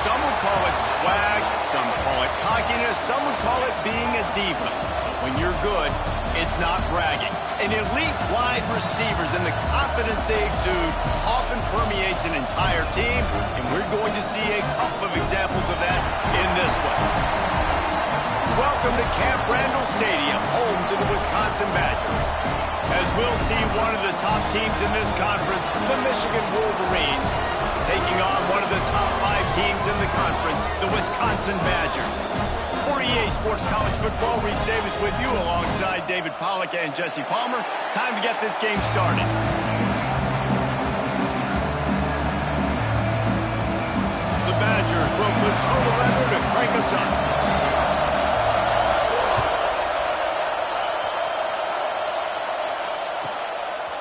Some would call it swag, some call it cockiness, some would call it being a diva. When you're good, it's not bragging. An elite wide receivers and the confidence they exude often permeates an entire team, and we're going to see a couple of examples of that in this one. Welcome to Camp Randall Stadium, home to the Wisconsin Badgers. As we'll see one of the top teams in this conference, the Michigan Wolverines, taking on one of the top 5 teams in the conference, the Wisconsin Badgers. For EA Sports College Football, Reese Davis with you alongside David Pollack and Jesse Palmer. Time to get this game started. The Badgers will put total leather to crank us up.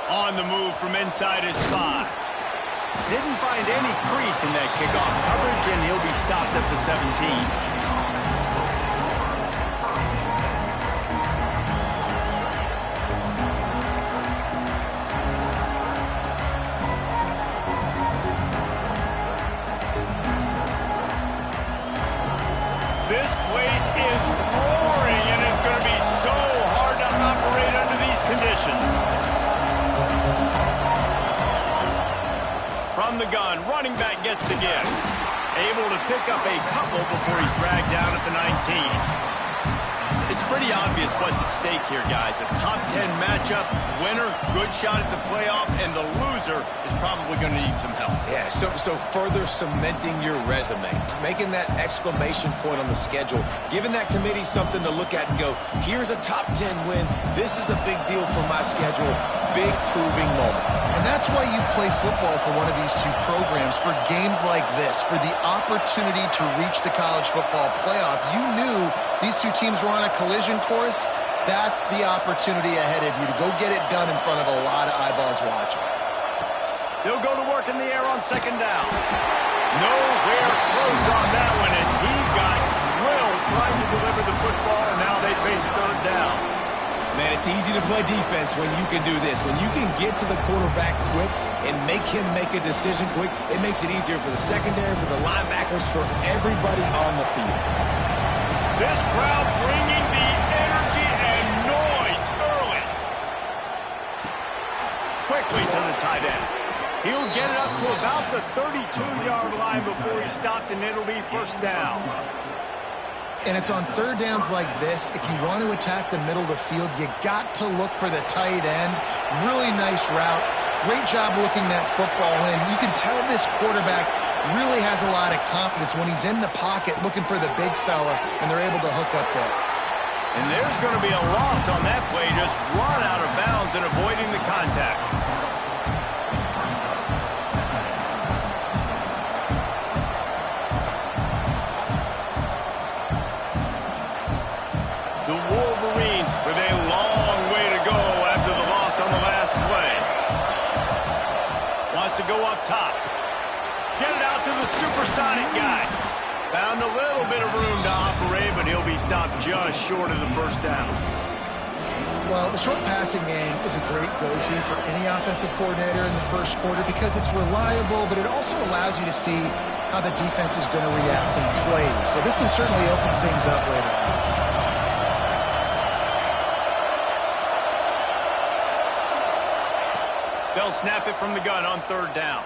On the move from inside his 5. Didn't find any crease in that kickoff coverage, and he'll be stopped at the 17. This place is roaring, and it's going to be so hard to operate under these conditions. From the gun, running back gets to give. Able to pick up a couple before he's dragged down at the 19. It's pretty obvious what's at stake here, guys. A top 10 matchup, winner, good shot at the playoff, and the loser is probably going to need some help. Yeah, so further cementing your resume, making that exclamation point on the schedule, giving that committee something to look at and go, here's a top 10 win. This is a big deal for my schedule. Big proving moment. And that's why you play football for one of these two programs, for games like this, for the opportunity to reach the college football playoff. You knew these two teams were on a collision course. That's the opportunity ahead of you to go get it done in front of a lot of eyeballs watching. They'll go to work in the air on second down. Nowhere close on that one as he got drilled trying to deliver the football, and now they face third down. Man, it's easy to play defense when you can do this. When you can get to the quarterback quick and make him make a decision quick, it makes it easier for the secondary, for the linebackers, for everybody on the field. This crowd bringing the energy and noise early. Quickly to the tight end. He'll get it up to about the 32-yard line before he's stopped, and it'll be first down. And it's on third downs like this, if you want to attack the middle of the field, you got to look for the tight end. Really nice route. Great job looking that football in. You can tell this quarterback really has a lot of confidence when he's in the pocket looking for the big fella, and they're able to hook up there. And there's going to be a loss on that play, just run out of bounds and avoiding the contact. The Wolverines with a long way to go after the loss on the last play. Wants to go up top. Get it out to the supersonic guy. Found a little bit of room to operate, but he'll be stopped just short of the first down. Well, the short passing game is a great go-to for any offensive coordinator in the first quarter because it's reliable, but it also allows you to see how the defense is going to react and play. So this can certainly open things up later on. They'll snap it from the gun on third down.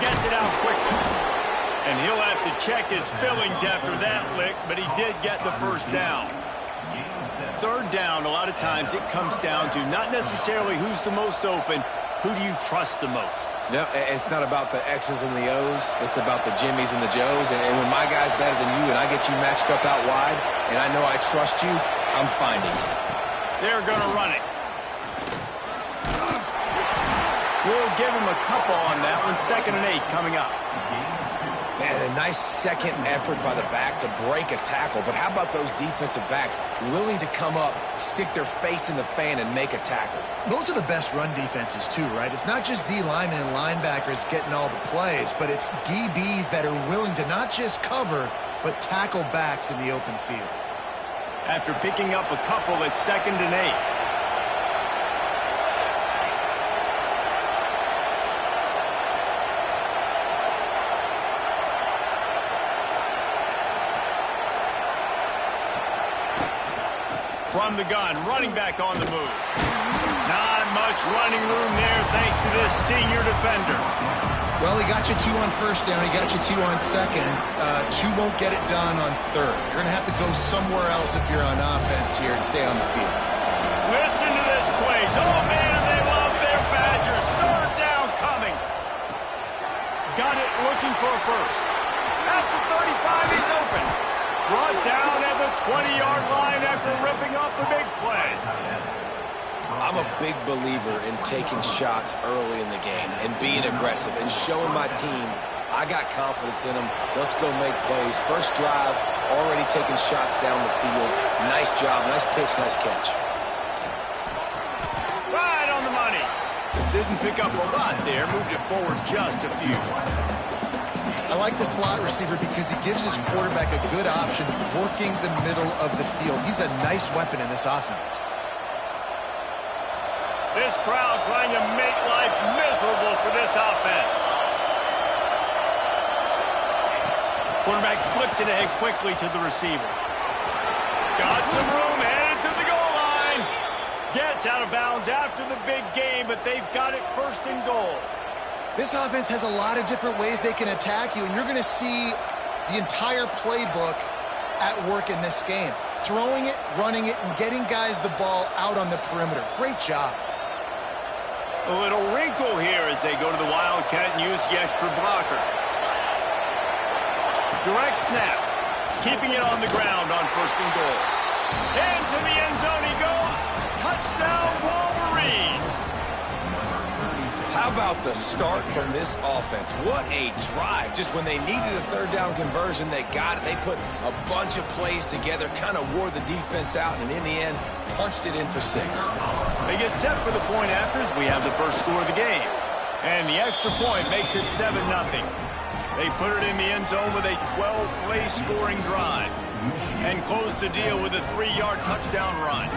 Gets it out quickly. And he'll have to check his fillings after that lick, but he did get the first down. Third down, a lot of times it comes down to not necessarily who's the most open, who do you trust the most? No, it's not about the X's and the O's. It's about the Jimmies and the Joes. And when my guy's better than you and I get you matched up out wide and I know I trust you, I'm finding you. They're going to run it. We'll give him a couple on that one. 2nd and 8 coming up. Man, a nice second effort by the back to break a tackle. But how about those defensive backs willing to come up, stick their face in the fan, and make a tackle? Those are the best run defenses, too, right? It's not just D linemen and linebackers getting all the plays, but it's DBs that are willing to not just cover, but tackle backs in the open field. After picking up a couple, it's 2nd and 8. From the gun, running back on the move. Not much running room there thanks to this senior defender. Well, he got you 2 on first down. He got you 2 on second. 2 won't get it done on third. You're going to have to go somewhere else if you're on offense here to stay on the field. Listen to this place. Oh, man, they love their Badgers. Third down coming. Got it looking for a first. At the 35, he's open. Brought down at the 20-yard line after ripping off the big play. I'm a big believer in taking shots early in the game and being aggressive and showing my team I got confidence in them. Let's go make plays. First drive, already taking shots down the field. Nice job, nice pitch, nice catch. Right on the money. Didn't pick up a lot there. Moved it forward just a few. I like the slot receiver because he gives his quarterback a good option working the middle of the field. He's a nice weapon in this offense. This crowd trying to make life miserable for this offense. Quarterback flips it ahead quickly to the receiver. Got some room, headed to the goal line. Gets out of bounds after the big game, but they've got it first and goal. This offense has a lot of different ways they can attack you, and you're going to see the entire playbook at work in this game. Throwing it, running it, and getting guys the ball out on the perimeter. Great job. A little wrinkle here as they go to the Wildcat and use the extra blocker. Direct snap. Keeping it on the ground on first and goal. Into the end zone he goes. Touchdown, Wolverines. How about the start from this offense? What a drive. Just when they needed a third down conversion, they got it. They put a bunch of plays together, kind of wore the defense out, and in the end, punched it in for 6. They get set for the point afters. We have the first score of the game. And the extra point makes it 7-0. They put it in the end zone with a 12-play scoring drive and close the deal with a 3-yard touchdown run.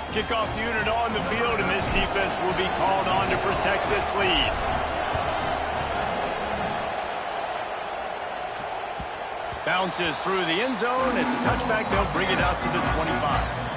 Kickoff unit on the field, and this defense will be called on to protect this lead. Bounces through the end zone. It's a touchback. They'll bring it out to the 25.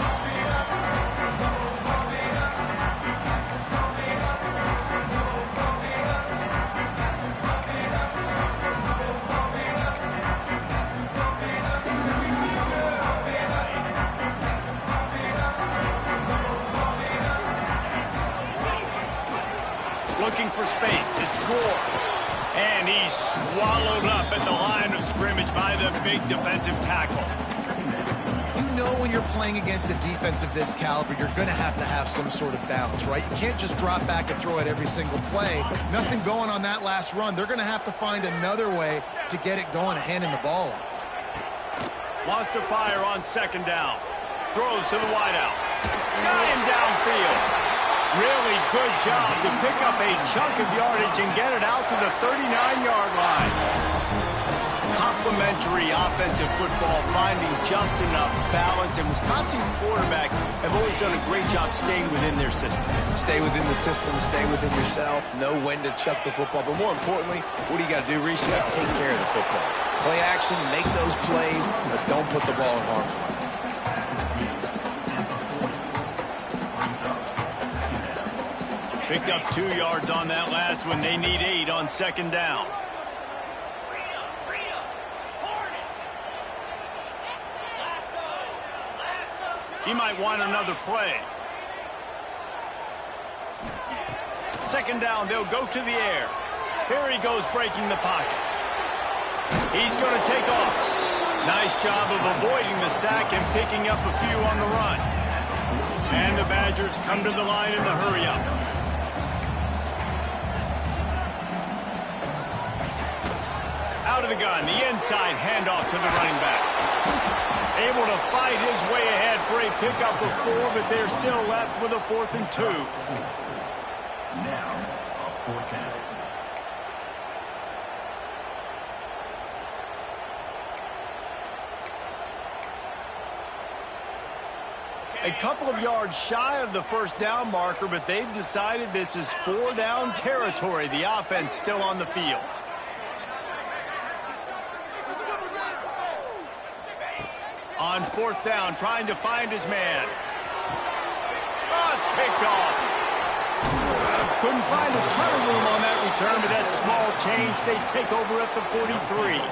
Looking for space. It's Gore. And he's swallowed up at the line of scrimmage by the big defensive tackle. You know when you're playing against a defense of this caliber, you're going to have some sort of balance, right? You can't just drop back and throw it every single play. Nothing going on that last run. They're going to have to find another way to get it going and handing the ball off. Wants to fire on second down. Throws to the wideout. Got him downfield. Really good job to pick up a chunk of yardage and get it out to the 39-yard line. Complementary offensive football, finding just enough balance, and Wisconsin quarterbacks have always done a great job staying within their system. Stay within the system, stay within yourself, know when to chuck the football. But more importantly, what do you got to do, Reese? You got to take care of the football. Play action, make those plays, but don't put the ball in harm's way. Picked up 2 yards on that last one. They need 8 on second down. He might want another play. Second down, they'll go to the air. Here he goes breaking the pocket. He's going to take off. Nice job of avoiding the sack and picking up a few on the run. And the Badgers come to the line in the hurry-up. Out of the gun, the inside handoff to the running back. Able to fight his way ahead for a pickup of 4, but they're still left with a 4th and 2. Now, a 4th down. A couple of yards shy of the first down marker, but they've decided this is 4-down territory. The offense still on the field. On fourth down, trying to find his man. Oh, it's picked off. Couldn't find a ton of room on that return, but that small change, they take over at the 43.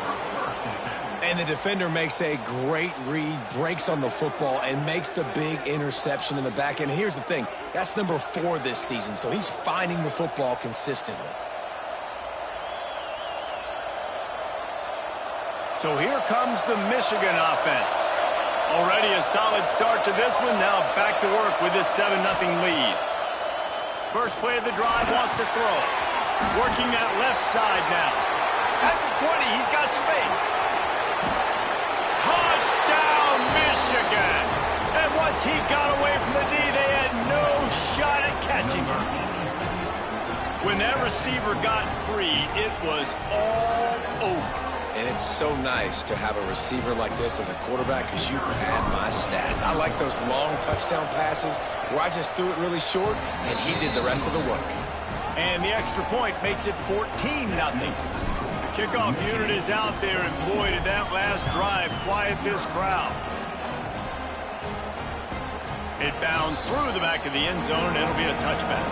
And the defender makes a great read, breaks on the football, and makes the big interception in the back end. Here's the thing, that's number 4 this season, so he's finding the football consistently. So here comes the Michigan offense. Already a solid start to this one, now back to work with this 7-0 lead. First play of the drive, wants to throw. Working that left side now. At the 20, he's got space. Touchdown, Michigan! And once he got away from the knee, they had no shot at catching him. When that receiver got free, it was all over. And it's so nice to have a receiver like this as a quarterback because you pad my stats. I like those long touchdown passes where I just threw it really short and he did the rest of the work. And the extra point makes it 14-0. The kickoff unit is out there, and boy, did that last drive quiet this crowd. It bounds through the back of the end zone, and it'll be a touchback.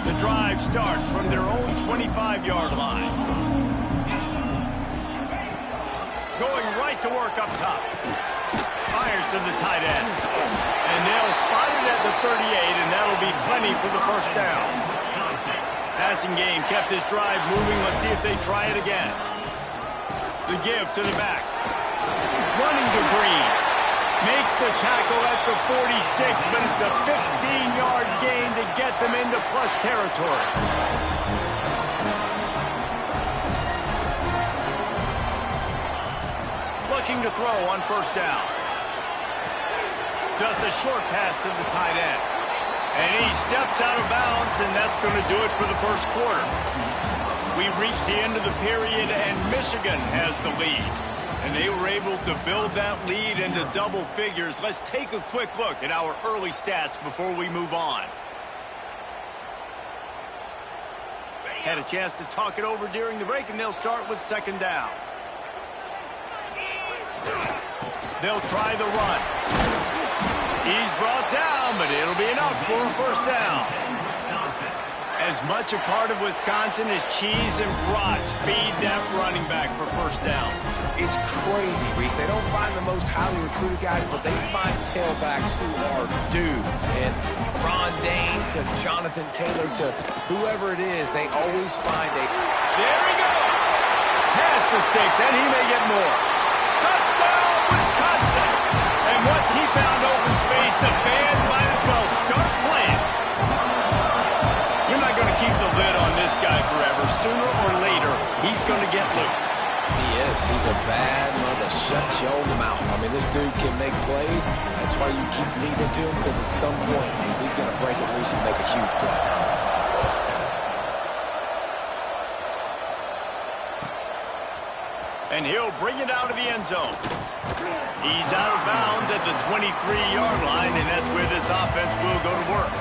The drive starts from their own 25-yard line. Going right to work up top. Fires to the tight end. And they'll spot it at the 38, and that'll be plenty for the first down. Passing game kept this drive moving. Let's see if they try it again. The give to the back. Running to Green. Makes the tackle at the 46, but it's a 15-yard gain to get them into plus territory. Looking to throw on first down. Just a short pass to the tight end. And he steps out of bounds, and that's going to do it for the first quarter. We've reached the end of the period, and Michigan has the lead. And they were able to build that lead into double figures. Let's take a quick look at our early stats before we move on. Had a chance to talk it over during the break, and they'll start with second down. They'll try the run. He's brought down, but it'll be enough for a first down. As much a part of Wisconsin as cheese and brats feed that running back for first down. It's crazy, Reese. They don't find the most highly recruited guys, but they find tailbacks who are dudes. And Ron Dane to Jonathan Taylor to whoever it is, they always find a... There he goes! Past the sticks, and he may get more. Touchdown, Wisconsin! And once he found open space, the band might as well start playing. You're not going to keep the lid on this guy forever. Sooner or later, he's going to get loose. He is. He's a bad mother. Shut your mouth. I mean, this dude can make plays. That's why you keep feeding it to him, because at some point, he's going to break it loose and make a huge play. And he'll bring it out of the end zone. He's out of bounds at the 23-yard line, and that's where this offense will go to work.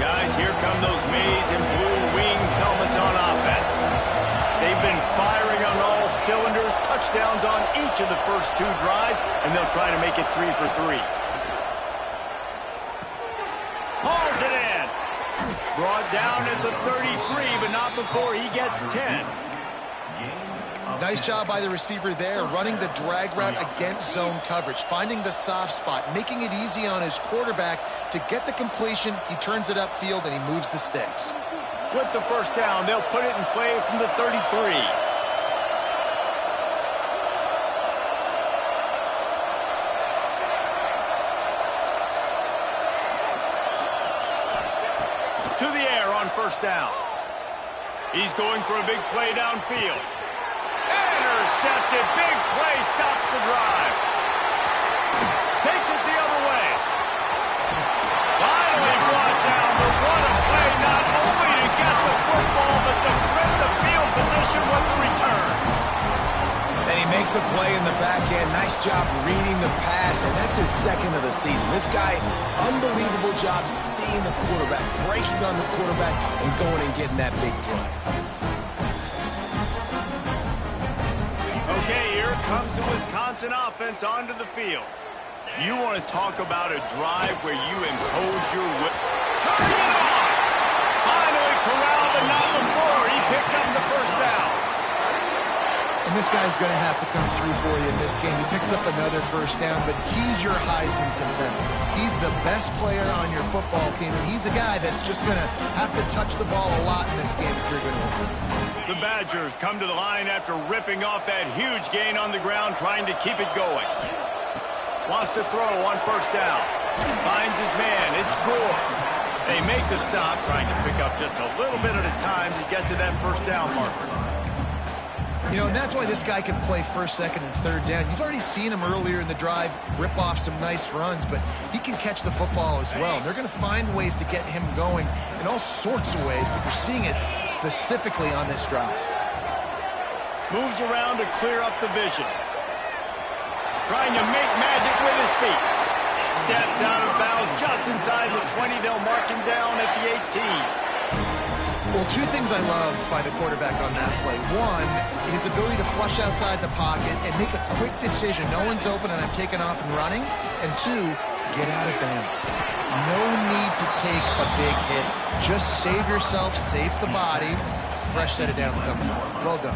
Guys, here come those maize and blue-winged helmets on offense. They've been firing on all cylinders, touchdowns on each of the first 2 drives, and they'll try to make it 3 for 3. Hauls it in. Brought down at the 33, but not before he gets 10. Nice job by the receiver there, running the drag route against zone coverage, finding the soft spot, making it easy on his quarterback to get the completion. He turns it upfield, and he moves the sticks. With the first down, they'll put it in play from the 33. To the air on first down. He's going for a big play downfield. Intercepted. Big play stops the drive. Takes it the other way. Finally brought down, but what a play, not only to get the football, but to flip the field position with the return. And he makes makes a play in the back end. Nice job reading the pass, and that's his second of the season. This guy, unbelievable job seeing the quarterback, breaking on the quarterback, and going and getting that big play. Okay, here comes the Wisconsin offense onto the field. You want to talk about a drive where you impose your will. Turning it on! Finally corralled, but not before. He picks up the first down. And this guy's going to have to come through for you in this game. He picks up another first down, but he's your Heisman contender. He's the best player on your football team, and he's a guy that's just going to have to touch the ball a lot in this game if you're going to win. The Badgers come to the line after ripping off that huge gain on the ground, trying to keep it going. Wants to throw on first down. Finds his man. It's Gore. They make the stop, trying to pick up just a little bit at a time to get to that first down marker. You know, and that's why this guy can play first, second, and third down. You've already seen him earlier in the drive rip off some nice runs, but he can catch the football as well. And they're going to find ways to get him going in all sorts of ways, but you're seeing it specifically on this drive. Moves around to clear up the vision. Trying to make magic with his feet. Steps out of bounds just inside the 20. They'll mark him down at the 18. Well, two things I love by the quarterback on that play. One, his ability to flush outside the pocket and make a quick decision. No one's open and I'm taking off and running. And two, get out of bounds. No need to take a big hit. Just save yourself, save the body. Fresh set of downs coming up. Well done.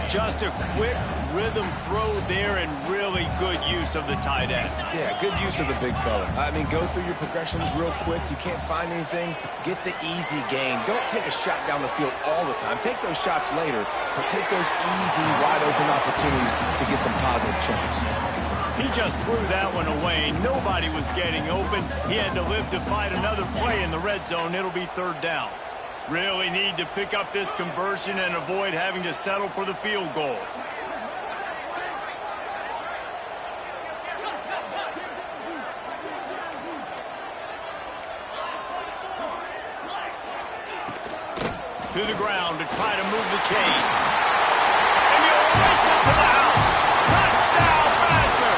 Just a quick rhythm throw there and really good use of the tight end. Yeah, good use of the big fella. I mean, go through your progressions real quick. You can't find anything. Get the easy gain. Don't take a shot down the field all the time. Take those shots later, but take those easy, wide-open opportunities to get some positive chunks. He just threw that one away. Nobody was getting open. He had to live to fight another play in the red zone. It'll be third down. Really need to pick up this conversion and avoid having to settle for the field goal. To the ground to try to move the chains. And he'll race it to the house. Touchdown, Badger!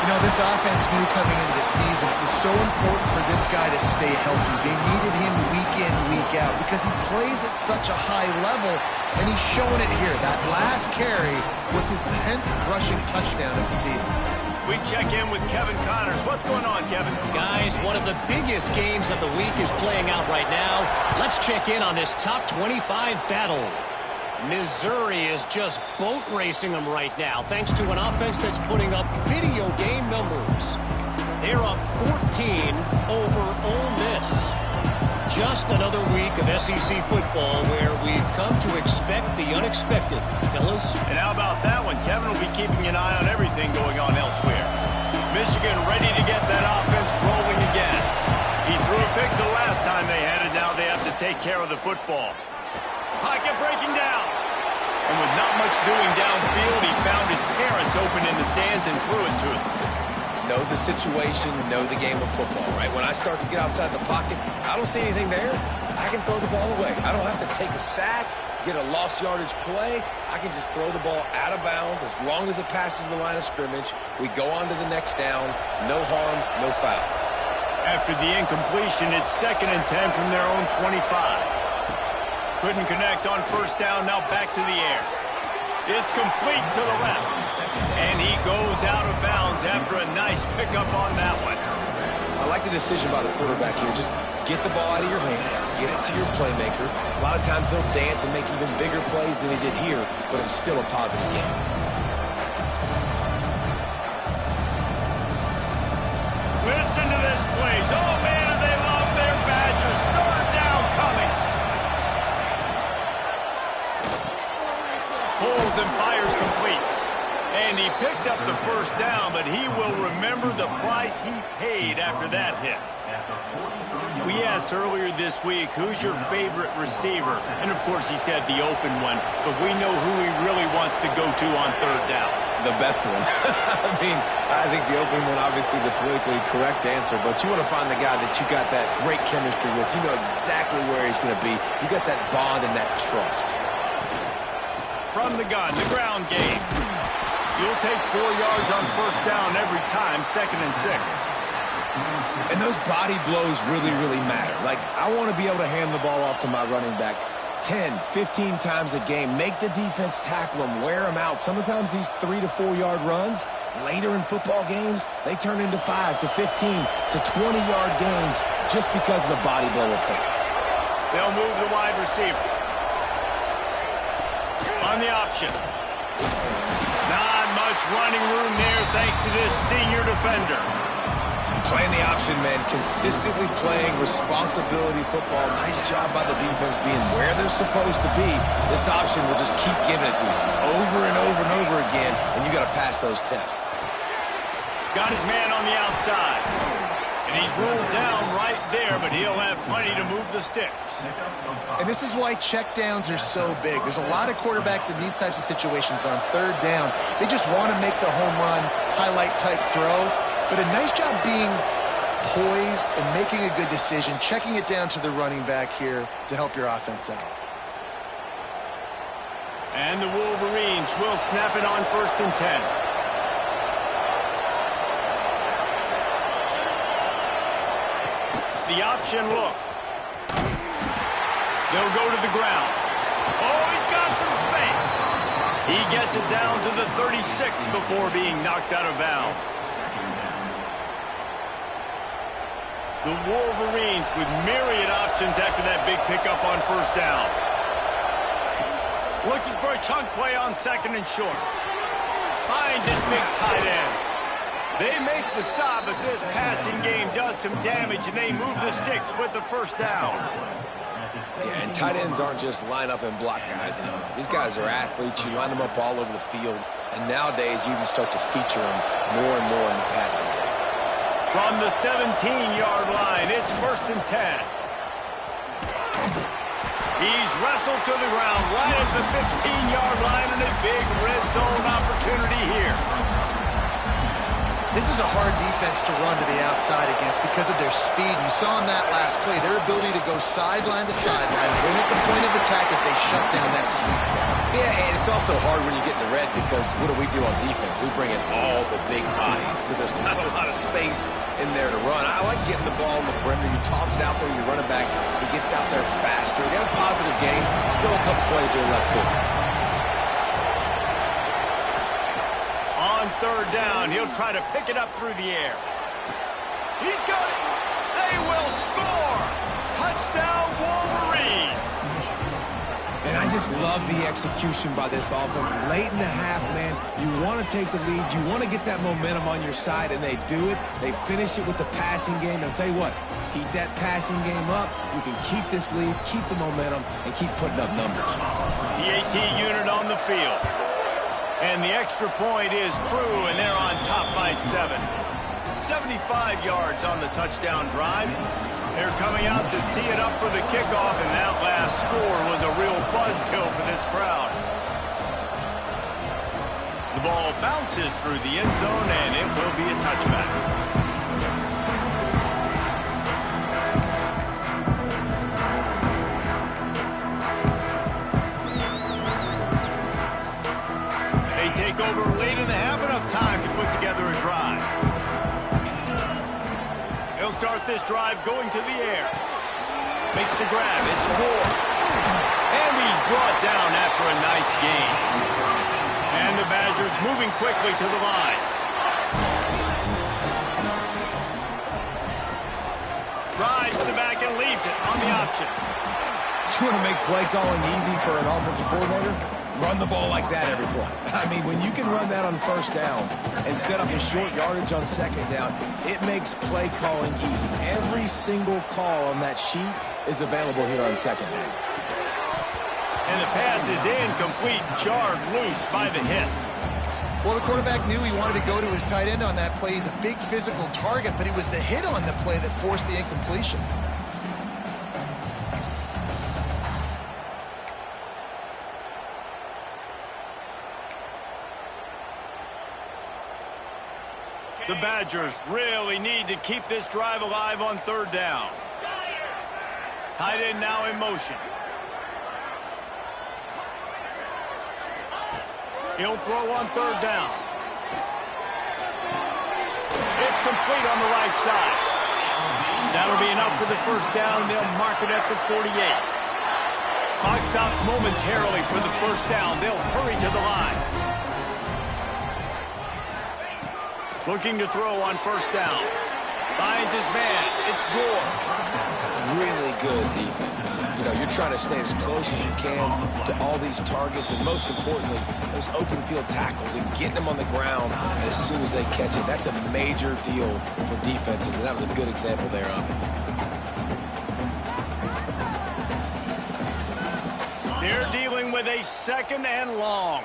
You know, this offense knew coming into the season it was so important for this guy to stay healthy. They needed him week in, week out because he plays at such a high level, and he's showing it here. That last carry was his 10th rushing touchdown of the season. We check in with Kevin Connors. What's going on, Kevin? Guys, one of the biggest games of the week is playing out right now. Let's check in on this top 25 battle. Missouri is just boat racing them right now, thanks to an offense that's putting up video game numbers. They're up 14 over Ole Miss. Just another week of SEC football where we've come to expect the unexpected, fellas. And how about that one? Kevin will be keeping an eye on everything going on elsewhere. Michigan ready to get that offense rolling again. He threw a pick the last time they had it. Now they have to take care of the football. Pocket breaking down. And with not much doing downfield, he found his parents open in the stands and threw it to them. Know the situation, know the game of football, right? When I start to get outside the pocket, I don't see anything there. I can throw the ball away. I don't have to take a sack, get a lost yardage play. I can just throw the ball out of bounds as long as it passes the line of scrimmage. We go on to the next down. No harm, no foul. After the incompletion, it's 2nd and 10 from their own 25. Couldn't connect on first down, now back to the air. It's complete to the left. And he goes out of bounds after a nice pickup on that one. I like the decision by the quarterback here. Just get the ball out of your hands, get it to your playmaker. A lot of times he'll dance and make even bigger plays than he did here, but it's still a positive game. Listen to this place. Oh, man, do they love their Badgers. Third down coming. Pulls and fires complete. And he picked up the first down, but he will remember the price he paid after that hit. We asked earlier this week, who's your favorite receiver? And, of course, he said the open one, but we know who he really wants to go to on third down. The best one. I mean, I think the open one, obviously the politically correct answer, but you want to find the guy that you got that great chemistry with. You know exactly where he's going to be. You got that bond and that trust. from the gun, the ground game. You'll take 4 yards on first down every time, 2nd and 6. And those body blows really, really matter. Like, I want to be able to hand the ball off to my running back 10, 15 times a game. Make the defense tackle them, wear them out. Sometimes these 3 to 4 yard runs, later in football games, they turn into 5 to 15 to 20 yard gains just because of the body blow effect. They'll move the wide receiver. On the option. Not much running room there thanks to this senior defender. Playing the option, man, consistently playing responsibility football. Nice job by the defense being where they're supposed to be. This option will just keep giving it to you over and over and over again, and you got to pass those tests. Got his man on the outside. And he's ruled down right there, but he'll have plenty to move the sticks. And this is why checkdowns are so big. There's a lot of quarterbacks in these types of situations on third down. They just want to make the home run, highlight-type throw. But a nice job being poised and making a good decision, checking it down to the running back here to help your offense out. And the Wolverines will snap it on 1st and 10. The option look. They'll go to the ground. Oh, he's got some space. He gets it down to the 36 before being knocked out of bounds. The Wolverines with myriad options after that big pickup on first down. Looking for a chunk play on 2nd and short. Finds his big tight end. They make the stop, but this passing game does some damage, and they move the sticks with the first down. Yeah, and tight ends aren't just line up and block guys anymore. These guys are athletes. You line them up all over the field, and nowadays you can start to feature them more and more in the passing game. From the 17-yard line, it's 1st and 10. He's wrestled to the ground right at the 15-yard line, and a big red zone opportunity here. This is a hard defense to run to the outside against because of their speed. You saw in that last play their ability to go sideline to sideline, limit the point of attack as they shut down that sweep. Yeah, and it's also hard when you get in the red because what do we do on defense? We bring in all the big bodies, so there's not a lot of space in there to run. I like getting the ball on the perimeter. You toss it out there, you run it back. He gets out there faster. He got a positive game. Still a couple plays here left to him. On third down, he'll try to pick it up through the air. He's got it. They will score. Touchdown, Wolverines. And I just love the execution by this offense. Late in the half, man, you want to take the lead. You want to get that momentum on your side, and they do it. They finish it with the passing game. And I'll tell you what, keep that passing game up. You can keep this lead, keep the momentum, and keep putting up numbers. The AT unit on the field. And the extra point is true, and they're on top by 7. 75 yards on the touchdown drive. They're coming out to tee it up for the kickoff, and that last score was a real buzzkill for this crowd. The ball bounces through the end zone, and it will be a touchback. Over late in the half, enough time to put together a drive. He'll start this drive going to the air. Makes the grab. It's Gore. And he's brought down after a nice gain. And the Badgers moving quickly to the line. Drives the back and leaves it on the option. You want to make play calling easy for an offensive coordinator? Run the ball like that every play. I mean, when you can run that on first down and set up a short yardage on second down, it makes play calling easy. Every single call on that sheet is available here on second down. And the pass is incomplete, jarred loose by the hit. Well, the quarterback knew he wanted to go to his tight end on that play. He's a big physical target, but it was the hit on the play that forced the incompletion. The Badgers really need to keep this drive alive on third down. Tight end now in motion. He'll throw on third down. It's complete on the right side. That'll be enough for the first down, and they'll mark it at the 48. Clock stops momentarily for the first down. They'll hurry to the line. Looking to throw on first down. Finds his man. It's Gore. Really good defense. You know, you're trying to stay as close as you can to all these targets, and most importantly, those open field tackles and getting them on the ground as soon as they catch it. That's a major deal for defenses, and that was a good example there of it. They're dealing with a second and long.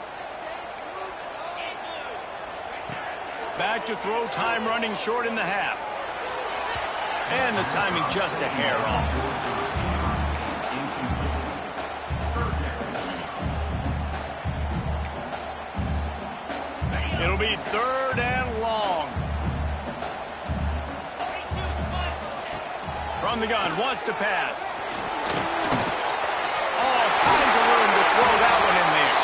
Back to throw, time running short in the half. And the timing just a hair off. It'll be third and long. From the gun, wants to pass. All kinds of room to throw that one in there.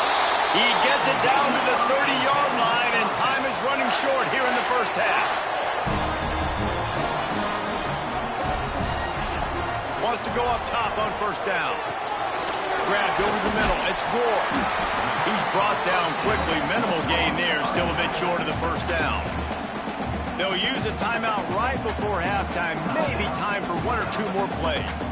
He gets it down to the 30-yard line, and time is running short here in the first half. Wants to go up top on first down. Grabbed over the middle. It's Gore. He's brought down quickly. Minimal gain there. Still a bit short of the first down. They'll use a timeout right before halftime. Maybe time for one or two more plays.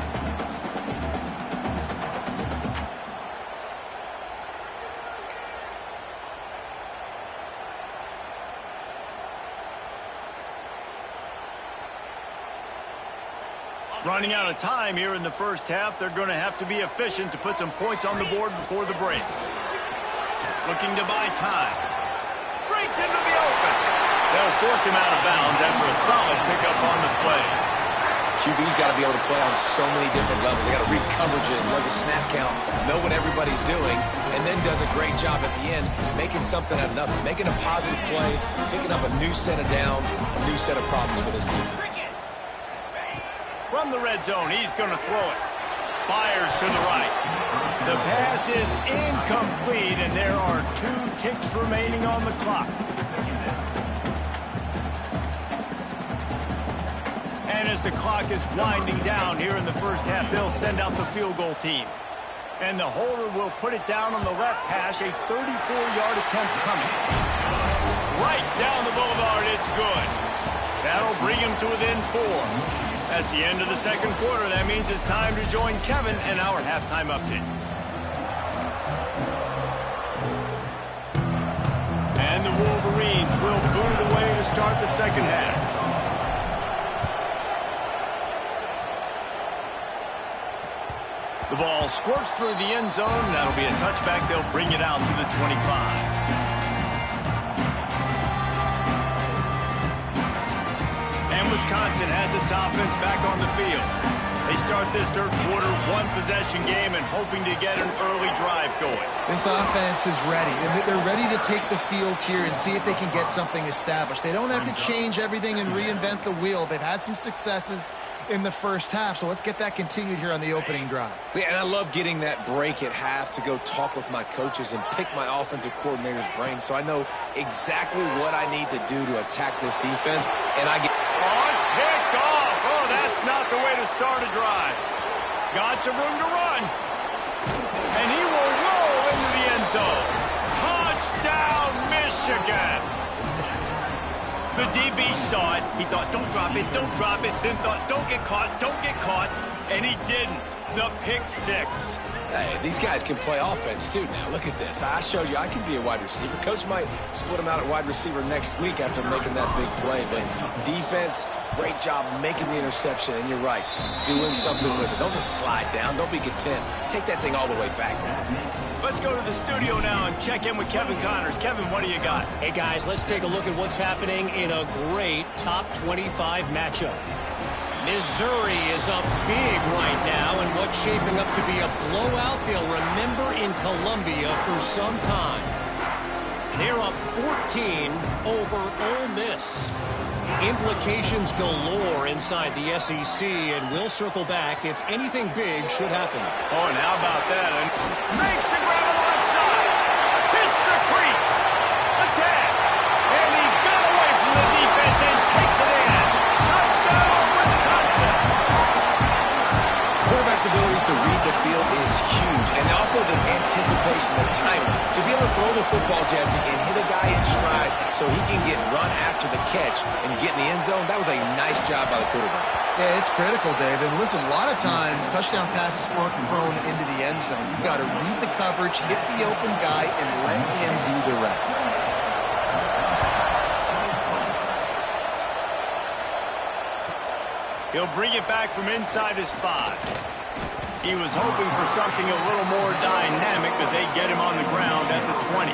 Running out of time here in the first half. They're going to have to be efficient to put some points on the board before the break. Looking to buy time. Breaks into the open. They'll force him out of bounds after a solid pickup on the play. QB's got to be able to play on so many different levels. They got to read coverages, know the snap count, know what everybody's doing, and then does a great job at the end making something out of nothing, making a positive play, picking up a new set of downs, a new set of problems for this defense. From the red zone, he's going to throw it. Fires to the right. The pass is incomplete, and there are 2 ticks remaining on the clock. And as the clock is winding down here in the first half, they'll send out the field goal team. And the holder will put it down on the left hash, a 34-yard attempt coming. Right down the boulevard, it's good. That'll bring him to within 4. That's the end of the second quarter. That means it's time to join Kevin in our halftime update. And the Wolverines will boot it away to start the second half. The ball squirts through the end zone. That'll be a touchback. They'll bring it out to the 25. Wisconsin has its offense back on the field. They start this third quarter, 1-possession game, and hoping to get an early drive going. This offense is ready, and they're ready to take the field here and see if they can get something established. They don't have to change everything and reinvent the wheel. They've had some successes in the first half, so let's get that continued here on the opening drive. Yeah, and I love getting that break at half to go talk with my coaches and pick my offensive coordinator's brain so I know exactly what I need to do to attack this defense, and I get... Oh, it's picked off. Oh, that's not the way to start a drive. Got some room to run. And he will roll into the end zone. Touchdown, Michigan. The DB saw it. He thought, don't drop it, don't drop it. Then thought, don't get caught, don't get caught. And he didn't. The pick 6. Hey, these guys can play offense, too, now. Look at this. I showed you I can be a wide receiver. Coach might split him out at wide receiver next week after making that big play. But defense, great job making the interception. And you're right, doing something with it. Don't just slide down. Don't be content. Take that thing all the way back. Let's go to the studio now and check in with Kevin Connors. Kevin, what do you got? Hey, guys, let's take a look at what's happening in a great top 25 matchup. Missouri is up big right now in what's shaping up to be a blowout they'll remember in Columbia for some time. They're up 14 over Ole Miss. Implications galore inside the SEC, and we'll circle back if anything big should happen. Oh, and how about that? And makes the grab alongside. Hits the crease. to read the field is huge. And also the anticipation, the timing. To be able to throw the football, Jesse, and hit a guy in stride so he can get run after the catch and get in the end zone, that was a nice job by the quarterback. Yeah, it's critical, David. Listen, a lot of times, touchdown passes weren't thrown into the end zone. You've got to read the coverage, hit the open guy, and let him do the rest. He'll bring it back from inside his 5. He was hoping for something a little more dynamic, but they get him on the ground at the 20.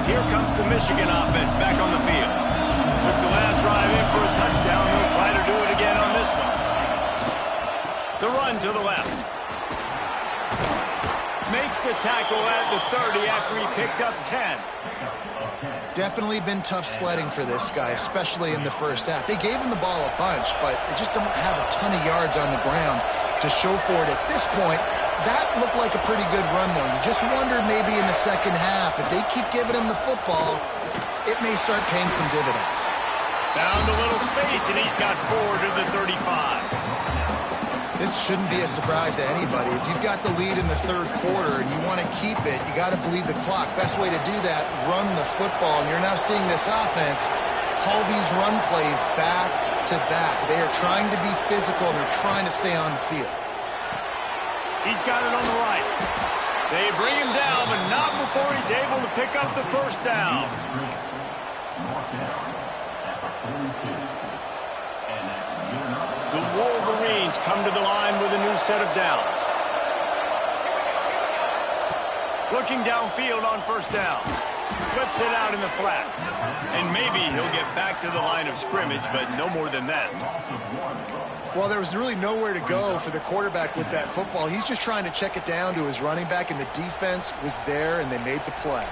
Here comes the Michigan offense back on the field. Took the last drive in for a touchdown. They'll try to do it again on this one. The run to the left. Makes the tackle at the 30 after he picked up 10. Definitely been tough sledding for this guy, especially in the first half. They gave him the ball a bunch, but they just don't have a ton of yards on the ground to show for it at this point. That looked like a pretty good run, though. You just wonder maybe in the second half, if they keep giving him the football, it may start paying some dividends. Found a little space, and he's got 4 to the 35. This shouldn't be a surprise to anybody. If you've got the lead in the third quarter and you want to keep it, you got to bleed the clock. Best way to do that, run the football. And you're now seeing this offense call these run plays back to back. They are trying to be physical, and they're trying to stay on the field. He's got it on the right. They bring him down, but not before he's able to pick up the first down. The Wolverines come to the line with a new set of downs. Looking downfield on first down. Flips it out in the flat. And maybe he'll get back to the line of scrimmage, but no more than that. Well, there was really nowhere to go for the quarterback with that football. He's just trying to check it down to his running back, and the defense was there, and they made the play.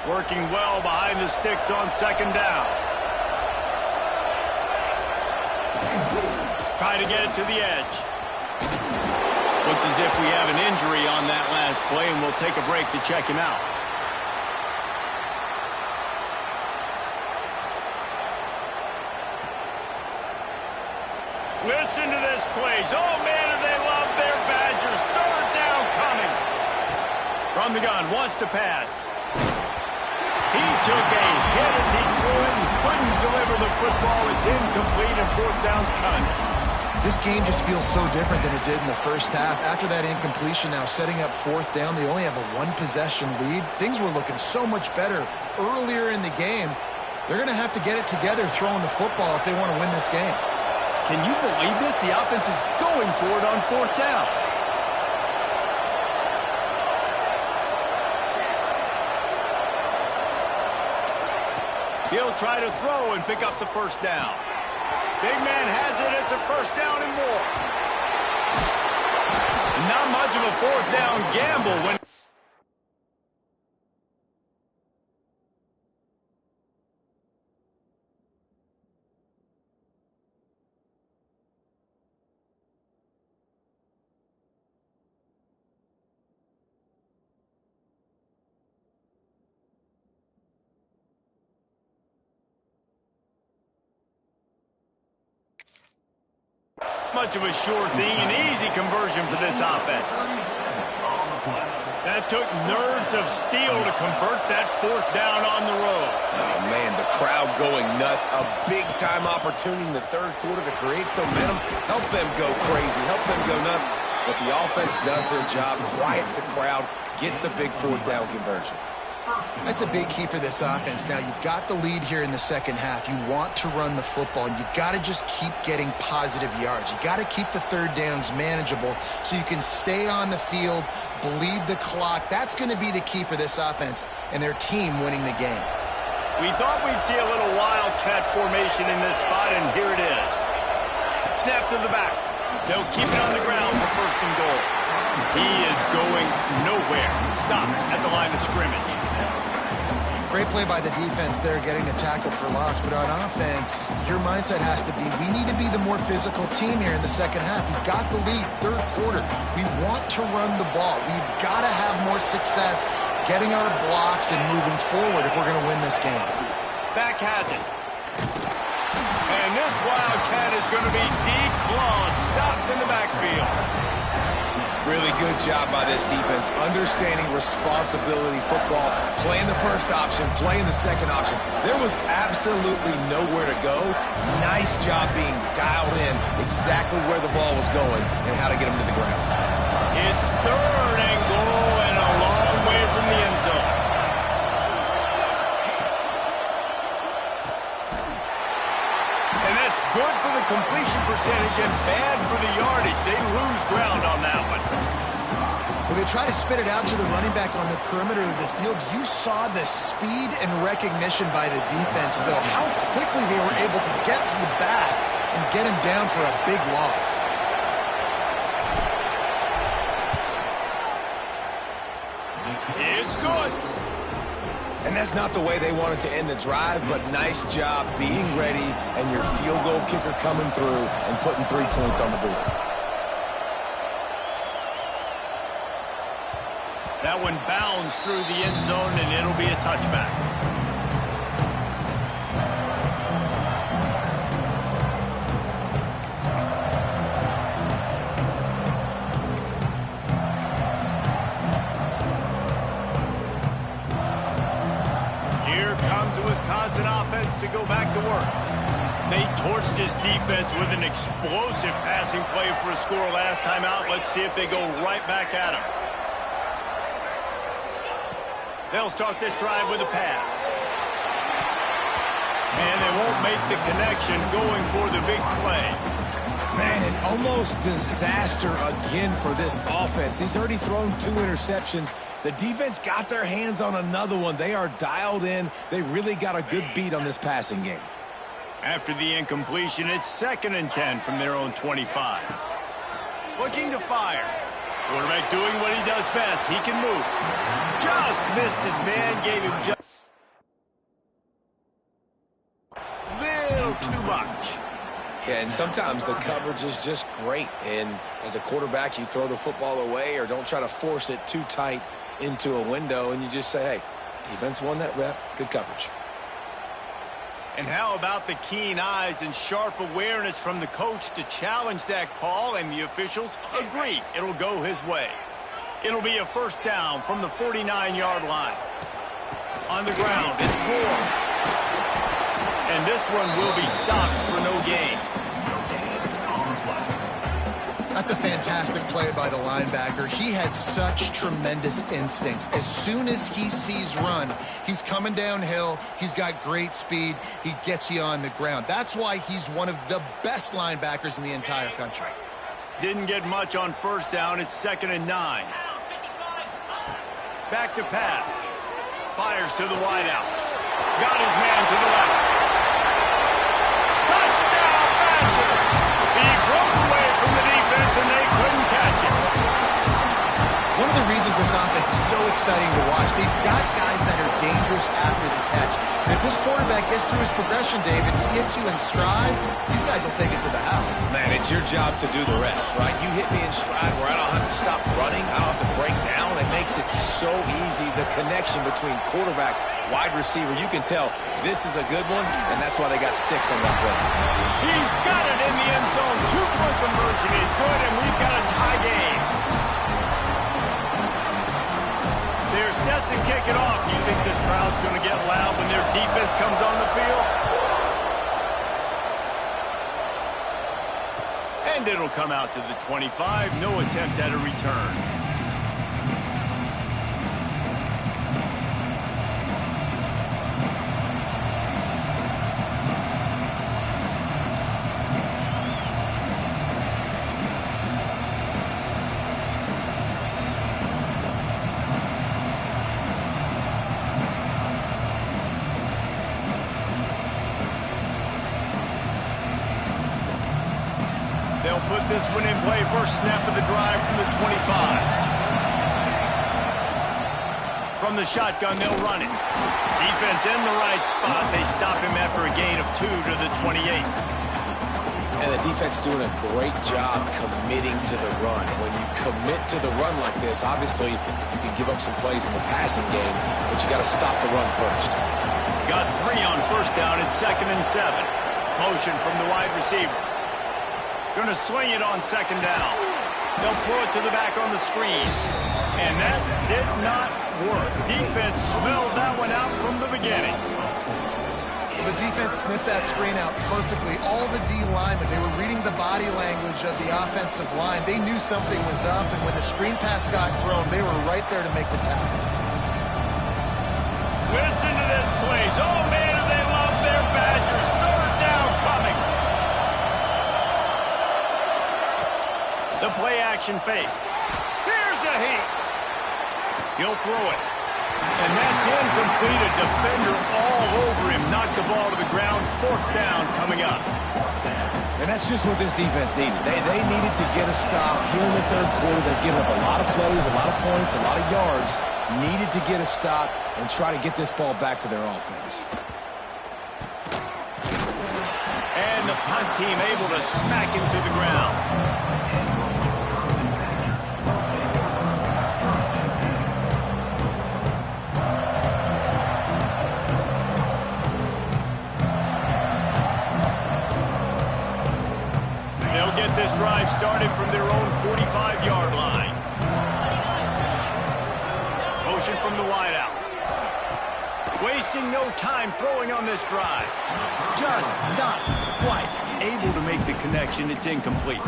Working well behind the sticks on second down. Try to get it to the edge. Looks as if we have an injury on that last play, and we'll take a break to check him out. Listen to this plays. Oh, man, do they love their Badgers. Third down coming. From the gun, wants to pass. He took a hit as he threw it and couldn't deliver the football. It's incomplete, and fourth down's coming. This game just feels so different than it did in the first half. After that incompletion, now setting up fourth down, they only have a one-possession lead. Things were looking so much better earlier in the game. They're going to have to get it together throwing the football if they want to win this game. Can you believe this? The offense is going for it on fourth down. He'll try to throw and pick up the first down. Big man has it. It's a first down and more. Not much of a fourth down gamble when... Much of a sure thing, an easy conversion for this offense. That took nerves of steel to convert that fourth down on the road. Oh, man, the crowd going nuts. A big-time opportunity in the third quarter to create some momentum. Help them go crazy. Help them go nuts. But the offense does their job, quiets the crowd, gets the big fourth down conversion. That's a big key for this offense. Now, you've got the lead here in the second half. You want to run the football, and you've got to just keep getting positive yards. You've got to keep the third downs manageable so you can stay on the field, bleed the clock. That's going to be the key for this offense and their team winning the game. We thought we'd see a little wildcat formation in this spot, and here it is. Snap to the back. They'll keep it on the ground for first and goal. He is going nowhere. Stop at the line of scrimmage. Great play by the defense there, getting the tackle for loss. But on offense, your mindset has to be, we need to be the more physical team here in the second half. We've got the lead, third quarter. We want to run the ball. We've got to have more success getting our blocks and moving forward if we're going to win this game. Back has it. And this Wildcat is going to be declawed, stopped in the backfield. Really good job by this defense, understanding responsibility football, playing the first option, playing the second option. There was absolutely nowhere to go. Nice job being dialed in exactly where the ball was going and how to get him to the ground. It's third and goal and a long way from the end zone. And that's good for the completion percentage and bad for the yardage. They lose ground on that one. When they try to spit it out to the running back on the perimeter of the field, you saw the speed and recognition by the defense, though, how quickly they were able to get to the back and get him down for a big loss. It's good. And that's not the way they wanted to end the drive, but nice job being ready and your field goal kicker coming through and putting 3 points on the board. That one bounds through the end zone, and it'll be a touchback. Here comes the Wisconsin offense to go back to work. They torched this defense with an explosive passing play for a score last time out. Let's see if they go right back at him. They'll start this drive with a pass. And they won't make the connection going for the big play. Man, an almost disaster again for this offense. He's already thrown 2 interceptions. The defense got their hands on another one. They are dialed in. They really got a good beat on this passing game. After the incompletion, it's 2nd and 10 from their own 25. Looking to fire. Quarterback doing what he does best. He can move. Just missed his man, gave him just a little too much. Yeah, and sometimes the coverage is just great. And as a quarterback, you throw the football away or don't try to force it too tight into a window, and you just say, hey, defense won that rep, good coverage. And how about the keen eyes and sharp awareness from the coach to challenge that call, and the officials agree it'll go his way. It'll be a first down from the 49-yard line. On the ground, it's Gore. And this one will be stopped for no gain. That's a fantastic play by the linebacker. He has such tremendous instincts. As soon as he sees run, he's coming downhill. He's got great speed. He gets you on the ground. That's why he's one of the best linebackers in the entire country. Didn't get much on first down. It's 2nd and 9. Back to pass. Fires to the wideout. Got his man to the left. Touchdown, Badger! He broke away from the defense, and they couldn't catch him. One of the reasons this offense is so exciting to watch, they've got guys that are dangerous after the catch. And if this quarterback gets through his progression, David, he hits you in stride, these guys will take it to the house. Man, it's your job to do the rest, right? You hit me in stride where I don't have to stop running. I don't have to break down. It makes it so easy, the connection between quarterback, wide receiver. You can tell this is a good one, and that's why they got 6 on that play. He's got it in the end zone. 2-point conversion is good, and we've got a tie game. They're set to kick it off. Do you think this crowd's going to get loud when their defense comes on the field? And it'll come out to the 25. No attempt at a return. They'll put this one in play. First snap of the drive from the 25. From the shotgun, they'll run it. Defense in the right spot. They stop him after a gain of 2 to the 28. And the defense doing a great job committing to the run. When you commit to the run like this, obviously you can give up some plays in the passing game, but you got to stop the run first. Got 3 on first down and 2nd and 7. Motion from the wide receiver. Going to swing it on 2nd down. They'll throw it to the back on the screen. And that did not work. Defense smelled that one out from the beginning. The defense sniffed that screen out perfectly. All the D linemen, they were reading the body language of the offensive line. They knew something was up, and when the screen pass got thrown, they were right there to make the tackle. Listen to this place. Oh, man, do they love their Badgers. 3rd down coming. The play action fake. Here's a heat. He'll throw it. And that's incomplete. A defender all over him. Knocked the ball to the ground. 4th down coming up. And that's just what this defense needed. They needed to get a stop here in the 3rd quarter. They've given up a lot of plays, a lot of points, a lot of yards. Needed to get a stop and try to get this ball back to their offense. And the punt team able to smack him to the ground. They'll get this drive started from their own 45-yard line. Motion from the wideout. Wasting no time throwing on this drive. Just not quite able to make the connection. It's incomplete.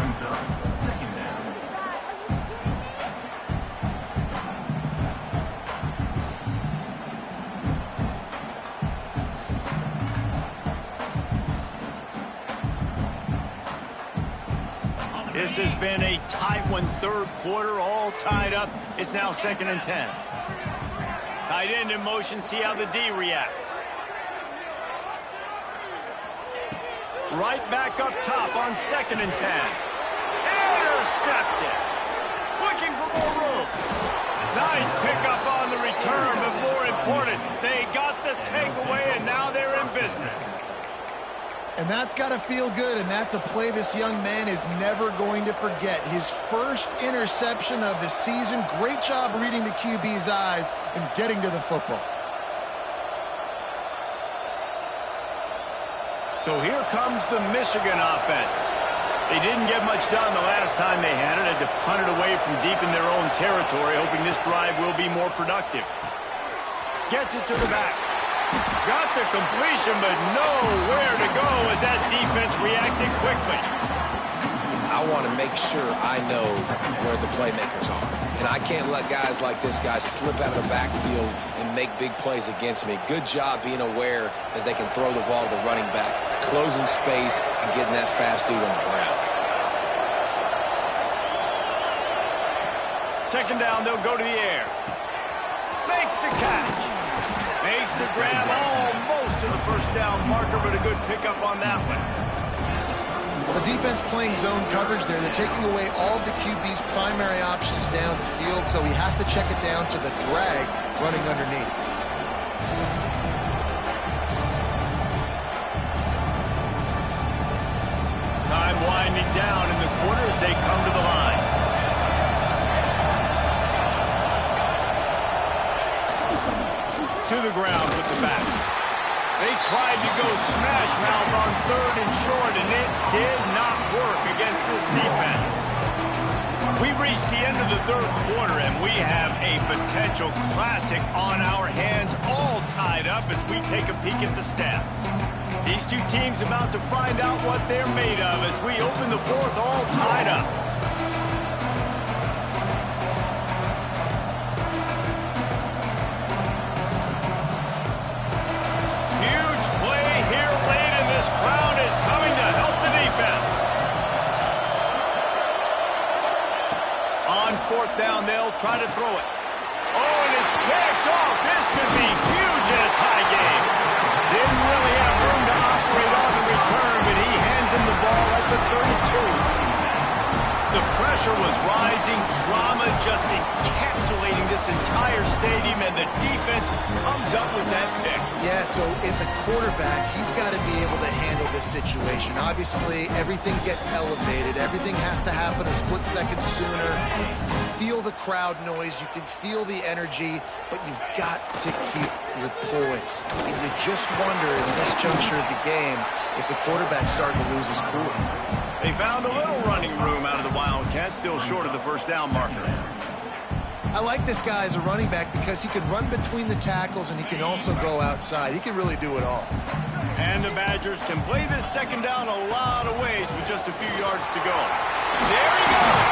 This has been a tight one, 3rd quarter, all tied up. It's now 2nd and 10. Tight end in motion, see how the D reacts. Right back up top on 2nd and 10. Intercepted. Looking for more room. Nice pickup on the return, but more important, they got the takeaway, and now they're in business. And that's got to feel good, and that's a play this young man is never going to forget. His first interception of the season. Great job reading the QB's eyes and getting to the football. So here comes the Michigan offense. They didn't get much done the last time they had it. Had to punt it away from deep in their own territory, hoping this drive will be more productive. Gets it to the back. Got the completion, but nowhere to go as that defense reacted quickly. I want to make sure I know where the playmakers are. And I can't let guys like this guy slip out of the backfield and make big plays against me. Good job being aware that they can throw the ball to the running back, closing space, and getting that fast dude on the ground. 2nd down, they'll go to the air. Makes the catch. Makes the grab almost to the 1st down marker, but a good pickup on that one. Well, the defense playing zone coverage there. They're taking away all of the QB's primary options down the field, so he has to check it down to the drag running underneath. Time winding down in the quarter as they come to the line. To the ground with the back. They tried to go smash mouth on 3rd and short, and it did not work against this defense. We've reached the end of the 3rd quarter, and we have a potential classic on our hands, all tied up as we take a peek at the stats. These two teams about to find out what they're made of as we open the 4th, all tied up. On 4th down, they'll try to throw it. Oh, and it's picked off. This could be huge in a tie game. Didn't really have room to operate on the return, but he hands him the ball at the 32. The pressure pressure was rising, drama just encapsulating this entire stadium, and the defense comes up with that pick. Yeah, so in the quarterback, he's got to be able to handle this situation. Obviously, everything gets elevated. Everything has to happen a split second sooner. You feel the crowd noise. You can feel the energy, but you've got to keep your poise. And you just wonder in this juncture of the game if the quarterback's starting to lose his cool. They found a little running room out of the Wildcats, still short of the first down marker. I like this guy as a running back because he can run between the tackles and he can also go outside. He can really do it all. And the Badgers can play this second down a lot of ways with just a few yards to go. There he goes!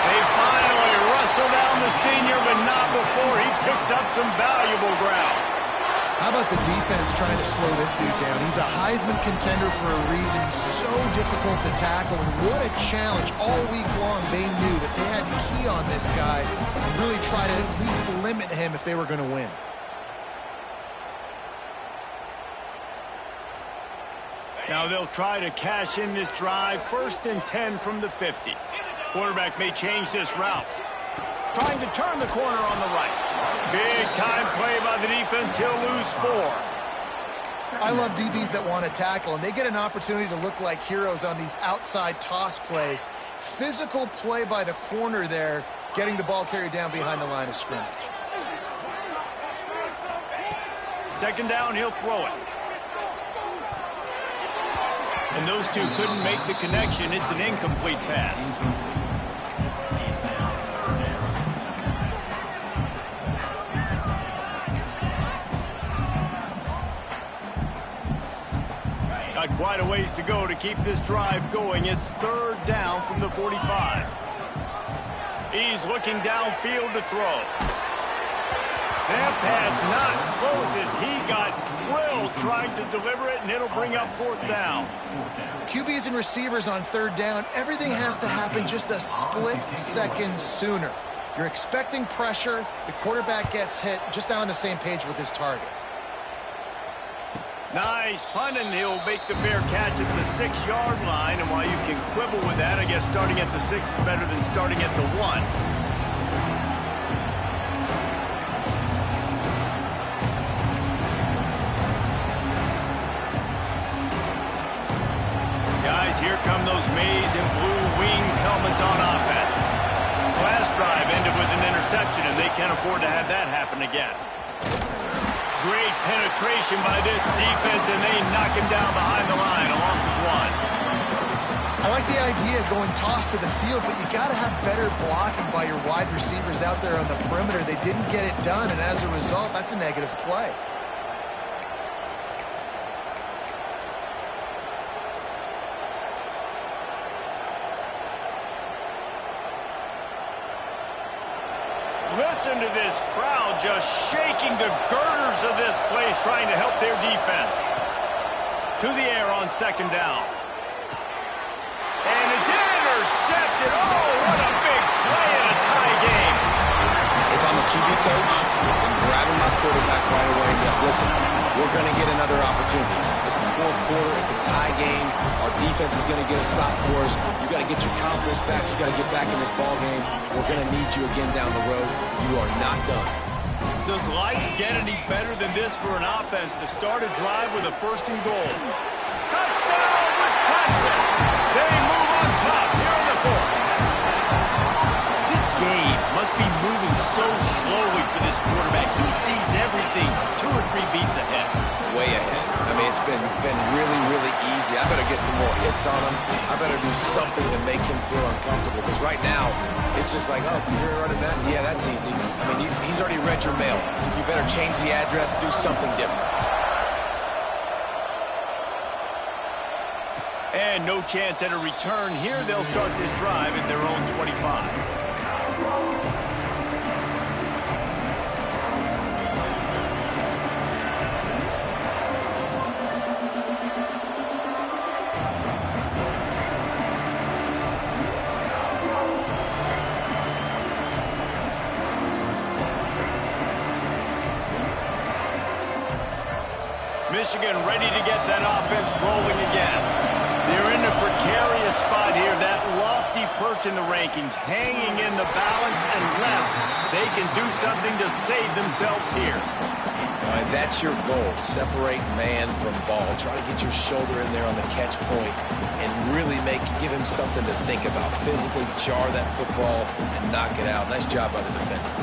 They finally wrestle down the senior, but not before he picks up some valuable ground. How about the defense trying to slow this dude down? He's a Heisman contender for a reason. He's so difficult to tackle, and what a challenge. All week long, they knew that they had to key on this guy and really try to at least limit him if they were going to win. Now they'll try to cash in this drive. 1st and 10 from the 50. Quarterback may change this route. Trying to turn the corner on the right. Big time play by the defense. He'll lose 4. I love DBs that want to tackle, and they get an opportunity to look like heroes on these outside toss plays. Physical play by the corner there, getting the ball carried down behind the line of scrimmage. Second down, he'll throw it. And those two couldn't make the connection. It's an incomplete pass. Quite a ways to go to keep this drive going. It's 3rd down from the 45. He's looking downfield to throw. That pass not close as he got drilled trying to deliver it, and it'll bring up 4th down. QBs and receivers on 3rd down, everything has to happen just a split second sooner. You're expecting pressure, the quarterback gets hit, just not on the same page with his target. Nice punt, and he'll make the fair catch at the 6-yard line. And while you can quibble with that, I guess starting at the 6 is better than starting at the 1. Guys, here come those maize and blue winged helmets on offense. Last drive ended with an interception, and they can't afford to have that happen again. Great penetration by this defense, and they knock him down behind the line. A loss of 1. I like the idea of going toss to the field, but you got to have better blocking by your wide receivers out there on the perimeter. They didn't get it done, and as a result, that's a negative play. Listen to this crowd just shaking the girders of this place, trying to help their defense. To the air on 2nd down. And it's intercepted. Oh, what a big play in a tie game. If I'm a QB coach, I'm grabbing my quarterback right away and go, listen, we're going to get another opportunity. It's the 4th quarter. It's a tie game. Our defense is going to get a stop for us. You got to get your confidence back. You got to get back in this ball game. We're going to need you again down the road. You are not done. Does life get any better than this for an offense to start a drive with a 1st and goal? Touchdown, Wisconsin! They move on top here in the 4th. This game must be moving so slowly for this quarterback. He sees everything 2 or 3 beats ahead. Way ahead. I mean, it's been really, really easy. I better get some more hits on him. I better do something to make him feel uncomfortable. Because right now, it's just like, oh, you're running that? Yeah, that's easy. I mean, he's already read your mail. You better change the address, do something different. And no chance at a return here. They'll start this drive at their own 25. Michigan ready to get that offense rolling again. They're in a precarious spot here. That lofty lofty perch in the rankings, hanging in the balance unless they can do something to save themselves here. And that's your goal. Separate man from ball. Try to get your shoulder in there on the catch point and really give him something to think about. Physically jar that football and knock it out. Nice job by the defender.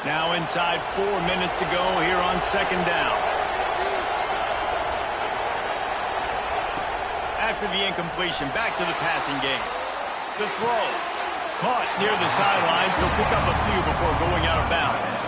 Now inside 4 minutes to go here on second down. After the incompletion, back to the passing game. The throw. Caught near the sidelines. He'll pick up a few before going out of bounds.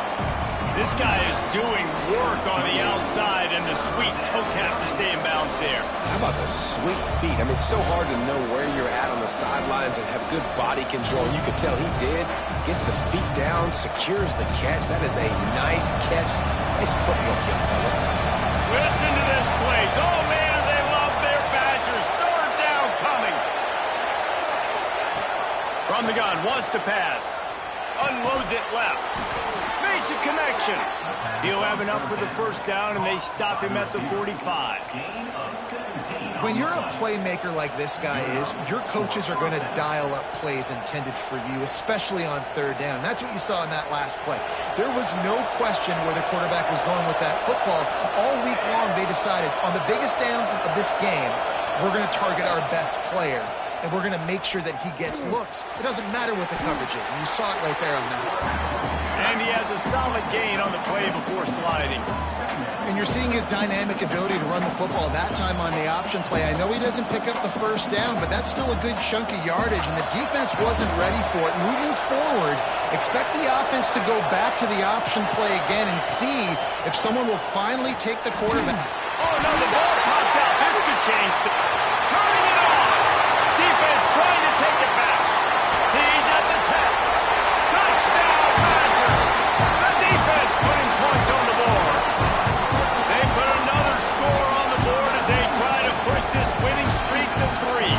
This guy is doing work on the outside, and the sweet toe tap to stay in bounds there. How about the sweet feet? I mean, it's so hard to know where you're at on the sidelines and have good body control. You could tell he did. Gets the feet down, secures the catch. That is a nice catch. Nice footwork, young fella. Listen to this place. Oh, man, they love their Badgers. Third down coming. From the gun, wants to pass. Unloads it left. Makes a connection. He'll have enough for the first down, and they stop him at the 45. When you're a playmaker like this guy is, your coaches are going to dial up plays intended for you, especially on third down. That's what you saw in that last play. There was no question where the quarterback was going with that football. All week long, they decided on the biggest downs of this game, we're going to target our best player, and we're going to make sure that he gets looks. It doesn't matter what the coverage is, and you saw it right there on that. And he has a solid gain on the play before sliding. And you're seeing his dynamic ability to run the football that time on the option play. I know he doesn't pick up the first down, but that's still a good chunk of yardage, and the defense wasn't ready for it. Moving forward, expect the offense to go back to the option play again and see if someone will finally take the quarterback. Oh, no, the ball popped out. This could change. Turning it on. Defense trying to take it back. He's at the 10. Touchdown, Badger. The defense putting points on the board. They put another score on the board as they try to push this winning streak to 3.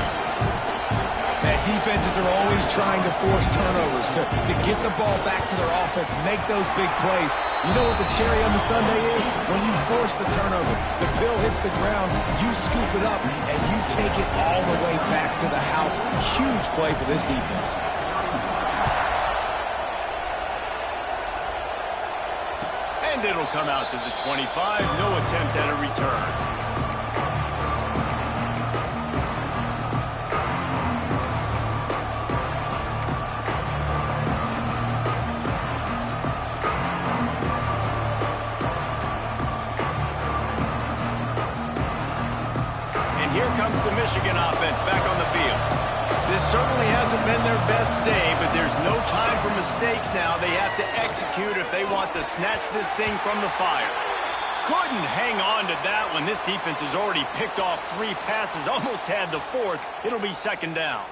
Man, defenses are always trying to force turnovers, to get the ball back to their offense, make those big plays. You know what the cherry on the sundae is? When you force the turnover, the pill hits the ground, you scoop it up, and you take it all the way back to the house. Huge play for this defense. And it'll come out to the 25. No attempt at a return. Here comes the Michigan offense back on the field. This certainly hasn't been their best day, but there's no time for mistakes now. They have to execute if they want to snatch this thing from the fire. Couldn't hang on to that one. This defense has already picked off 3 passes, almost had the 4th. It'll be second down.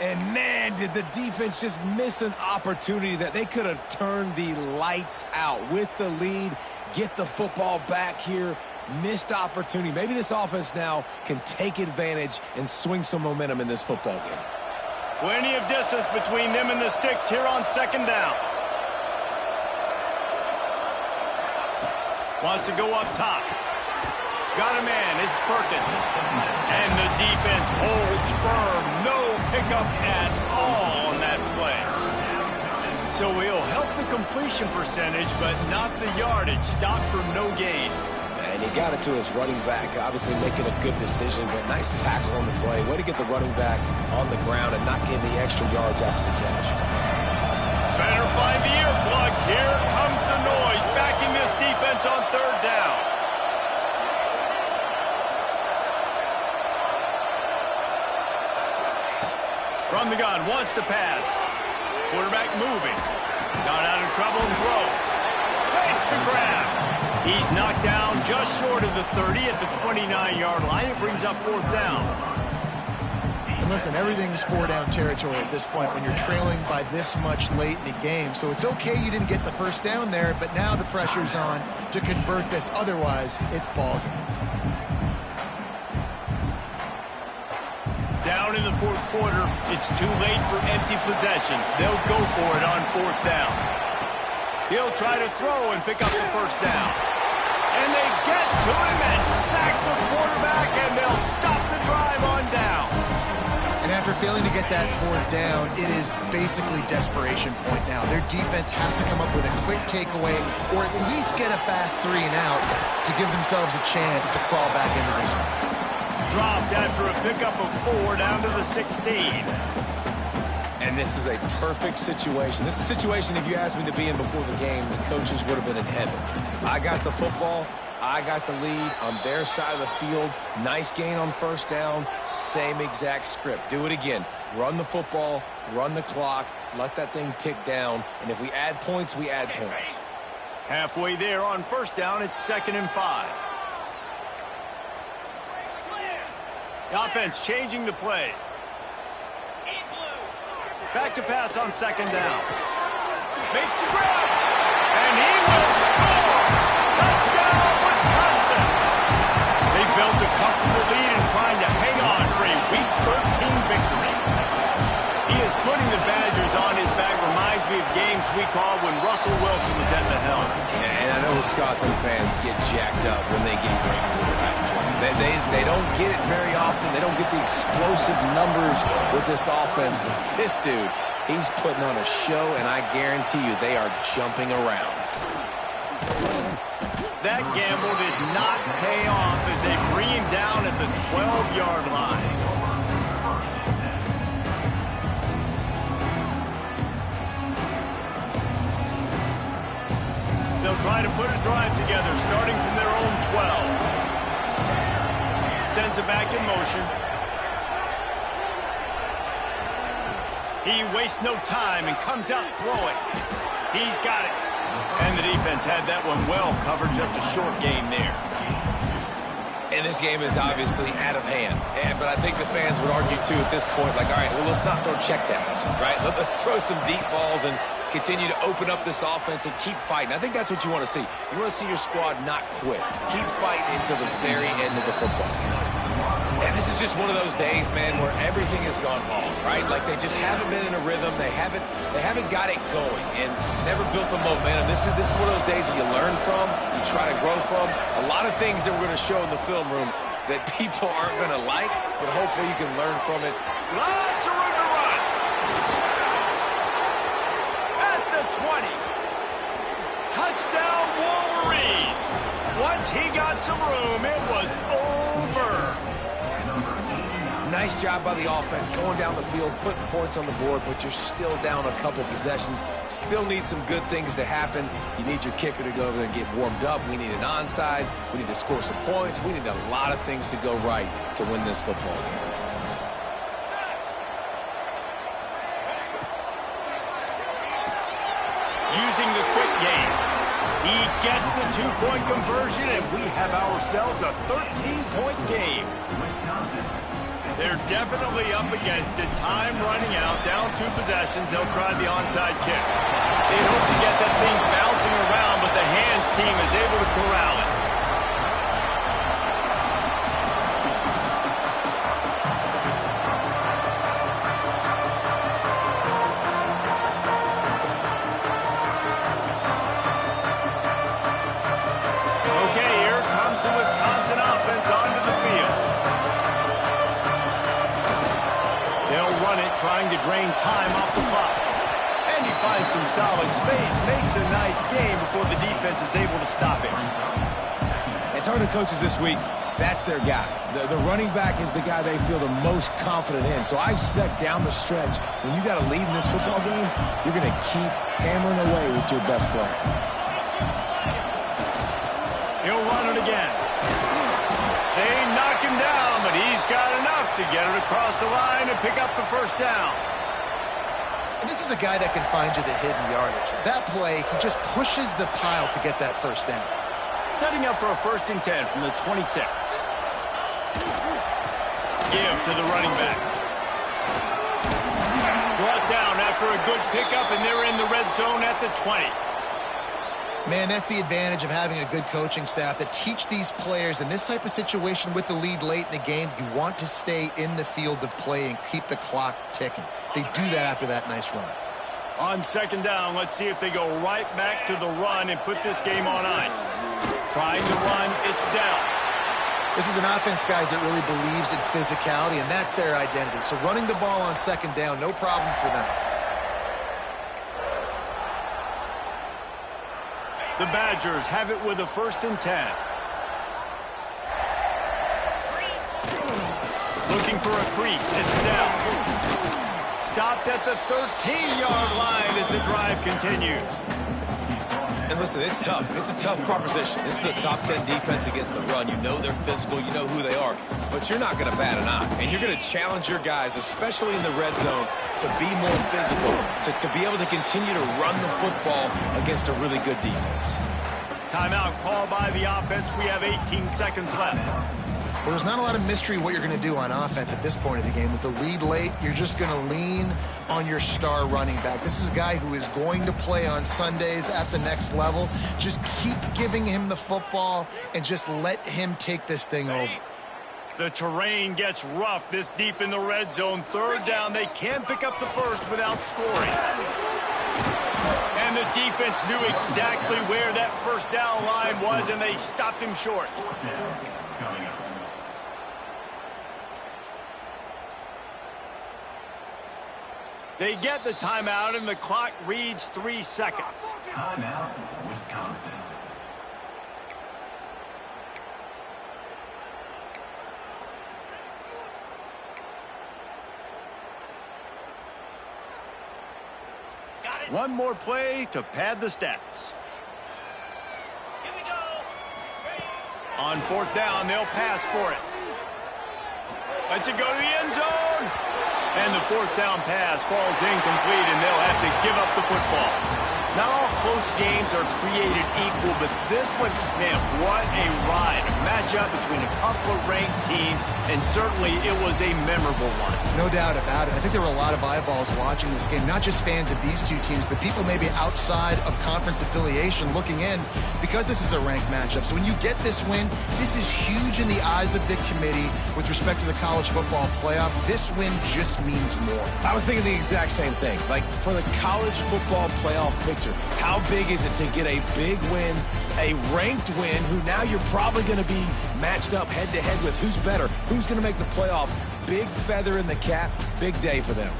And man, did the defense just miss an opportunity that they could have turned the lights out with the lead, get the football back here. Missed opportunity. Maybe this offense now can take advantage and swing some momentum in this football game. Plenty of distance between them and the sticks here on second down. Wants to go up top. Got a man. It's Perkins. And the defense holds firm. No pickup at all on that play. So he'll help the completion percentage, but not the yardage. Stop for no gain. And he got it to his running back, obviously making a good decision, but nice tackle on the play. Way to get the running back on the ground and not gain the extra yards after the catch. Better find the earplugs. Here comes the noise, backing this defense on third down. From the gun, wants to pass. Quarterback moving. Got out of trouble and throws. Makes the grab. He's knocked down just short of the 30 at the 29-yard line. It brings up 4th down. And listen, everything's 4-down territory at this point when you're trailing by this much late in the game. So it's okay you didn't get the first down there, but now the pressure's on to convert this. Otherwise, it's ball game. Down in the 4th quarter, it's too late for empty possessions. They'll go for it on 4th down. He'll try to throw and pick up the first down. And they get to him and sack the quarterback, and they'll stop the drive on down. And after failing to get that fourth down, it is basically desperation point now. Their defense has to come up with a quick takeaway or at least get a fast 3 and out to give themselves a chance to crawl back into this one. Dropped after a pickup of 4 down to the 16. And this is a perfect situation. This is a situation, if you asked me to be in before the game, the coaches would have been in heaven. I got the football. I got the lead on their side of the field. Nice gain on first down. Same exact script. Do it again. Run the football, run the clock, let that thing tick down. And if we add points, we add points. Halfway there on first down, it's 2nd and 5. The offense changing the play. Back to pass on 2nd down. Makes the grab. And he will score. Touchdown, Wisconsin. They built a comfortable lead and trying to hang on for a Week 13 victory. He is putting the Badgers on his back. Reminds me of games we called when Russell Wilson was at the helm. And I know Wisconsin fans get jacked up when they get great quarterback play. They don't get it very often. They don't get the explosive numbers with this offense. But this dude, he's putting on a show, and I guarantee you they are jumping around. That gamble did not pay off as they bring him down at the 12-yard line. They'll try to put a drive together, starting from their own 12. Sends it back in motion. He wastes no time and comes out throwing. He's got it. And the defense had that one well covered, just a short game there. And this game is obviously out of hand. But I think the fans would argue, too, at this point, like, all right, well, let's not throw checkdowns, right? Let's throw some deep balls and continue to open up this offense and keep fighting. I think that's what you want to see. You want to see your squad not quit. Keep fighting until the very end of the football game. And this is just one of those days, man, where everything has gone wrong, right? Like they just haven't been in a rhythm. They haven't got it going and never built the momentum. This is one of those days that you learn from, you try to grow from. A lot of things that we're going to show in the film room that people aren't going to like, but hopefully you can learn from it. Lots of room to run. At the 20. Touchdown Wolverines. Once he got some room, it was over. Nice job by the offense going down the field, putting points on the board, but you're still down a couple possessions. Still need some good things to happen. You need your kicker to go over there and get warmed up. We need an onside. We need to score some points. We need a lot of things to go right to win this football game. Using the quick game. He gets the two-point conversion, and we have ourselves a 13-point game. They're definitely up against it. Time running out. Down 2 possessions. They'll try the onside kick. They hope to get that thing bouncing around, but the hands team is able to corral it. Okay, here comes the Wisconsin offense onto the field. They'll run it, trying to drain time off the clock. And he finds some solid space, makes a nice game before the defense is able to stop him. And talking to coaches this week, that's their guy. The running back is the guy they feel the most confident in. So I expect down the stretch, when you got a lead in this football game, you're going to keep hammering away with your best player. He'll run it again. They knock him down, but he's got enough to get it across the line and pick up the first down. And this is a guy that can find you the hidden yardage. That play, he just pushes the pile to get that first down. Setting up for a 1st and 10 from the 26. Give to the running back. Brought down after a good pickup, and they're in the red zone at the 20. Man, that's the advantage of having a good coaching staff that teach these players in this type of situation with the lead late in the game. You want to stay in the field of play and keep the clock ticking. They do that after that nice run. On second down, let's see if they go right back to the run and put this game on ice. Trying to run, it's down. This is an offense, guys, that really believes in physicality, and that's their identity. So running the ball on second down, no problem for them. The Badgers have it with a 1st and 10. Looking for a crease. It's down. Stopped at the 13-yard line as the drive continues. And listen, it's tough. It's a tough proposition. This is the top 10 defense against the run. You know they're physical. You know who they are. But you're not going to bat an eye. And you're going to challenge your guys, especially in the red zone, to be more physical, to be able to continue to run the football against a really good defense. Timeout called by the offense. We have 18 seconds left. Well, there's not a lot of mystery what you're going to do on offense at this point of the game. With the lead late, you're just going to lean on your star running back. This is a guy who is going to play on Sundays at the next level. Just keep giving him the football and just let him take this thing over. The terrain gets rough this deep in the red zone. 3rd down, they can't pick up the first without scoring. And the defense knew exactly where that 1st down line was, and they stopped him short. Coming up. They get the timeout, and the clock reads 3 seconds. Timeout, Wisconsin. One more play to pad the stats. Here we go. On 4th down, they'll pass for it. Let's it go to the end zone. And the 4th down pass falls incomplete, and they'll have to give up the football. Not all close games are created equal, but this one, man, what a ride. A matchup between a couple of ranked teams, and certainly it was a memorable one. No doubt about it. I think there were a lot of eyeballs watching this game, not just fans of these two teams, but people maybe outside of conference affiliation looking in, because this is a ranked matchup. So when you get this win, this is huge in the eyes of the committee with respect to the college football playoff. This win just means more. I was thinking the exact same thing. Like, for the college football playoff picture, how big is it to get a big win, a ranked win, who now you're probably going to be matched up head-to-head with who's better, who's going to make the playoff. Big feather in the cap, big day for them.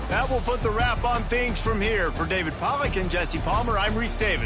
That will put the wrap on things from here. For David Pollack and Jesse Palmer, I'm Reese Davis.